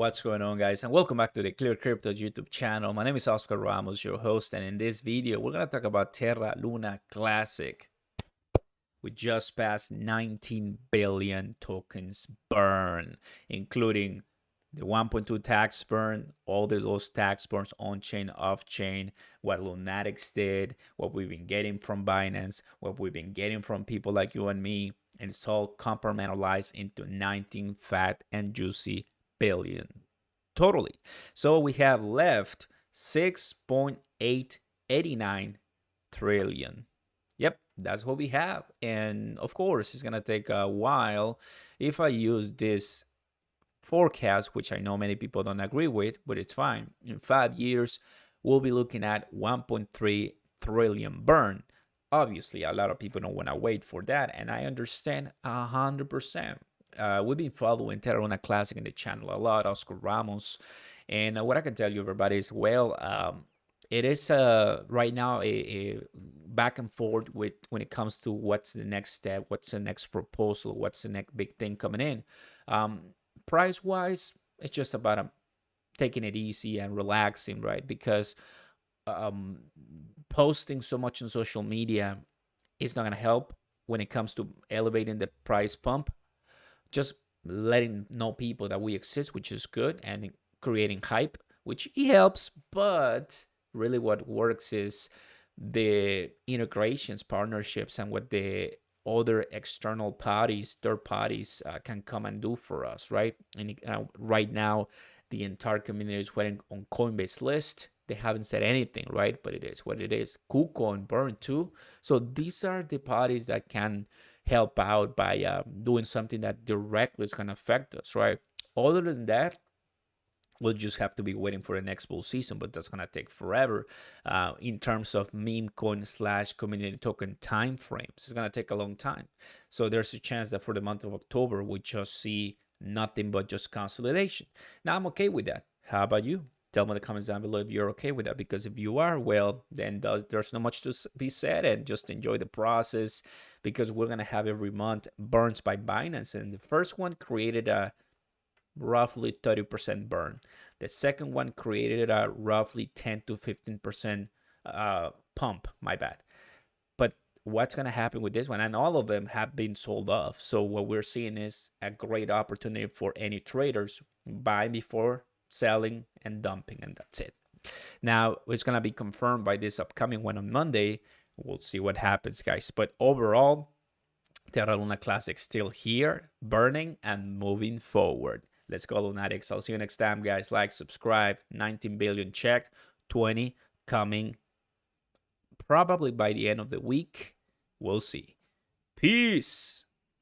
What's going on, guys, and welcome back to the ClearCryptos YouTube channel. My name is Oscar Ramos, your host, and in this video we're going to talk about Terra Luna Classic. We just passed 19 billion tokens burn, including the 1.2 tax burn, all those tax burns on-chain, off-chain, what Lunatics did, what we've been getting from Binance, what we've been getting from people like you and me, and it's all compartmentalized into 19 fat and juicy billion totally. So we have left 6.889 trillion. Yep, that's what we have. And of course, it's going to take a while. If I use this forecast, which I know many people don't agree with, but it's fine. In 5 years, we'll be looking at 1.3 trillion burn. Obviously, a lot of people don't want to wait for that, and I understand 100%. We've been following Terra Luna Classic in the channel a lot, Oscar Ramos, and what I can tell you, everybody, is it is right now a back and forth with when it comes to what's the next step, what's the next proposal, what's the next big thing coming in. Price wise, it's just about taking it easy and relaxing, right? Because posting so much on social media is not going to help when it comes to elevating the price pump. Just letting know people that we exist, which is good, and creating hype, which it helps. But really what works is the integrations, partnerships, and what the other external parties, third parties can come and do for us, right? And right now, the entire community is waiting on Coinbase list. They haven't said anything, right? But it is what it is. KuCoin, Burn too. So these are the parties that can help out by doing something that directly is going to affect us, right? Other than that, we'll just have to be waiting for the next bull season, but that's going to take forever in terms of meme coin / community token time frames. It's going to take a long time. So there's a chance that for the month of October, we just see nothing but just consolidation. Now, I'm okay with that. How about you? Tell me in the comments down below if you're okay with that, because if you are, well, then there's not much to be said, and just enjoy the process, because we're going to have every month burns by Binance. And the first one created a roughly 30% burn. The second one created a roughly 10 to 15% pump, my bad. But what's going to happen with this one? And all of them have been sold off. So what we're seeing is a great opportunity for any traders. Buy before selling and dumping, and that's it. Now it's going to be confirmed by this upcoming one on Monday. We'll see what happens, guys. But overall, Terra Luna Classic still here, burning and moving forward. Let's go, Lunatics. I'll see you next time, guys. Like, subscribe. 19 billion checked, 20 coming probably by the end of the week. We'll see. Peace.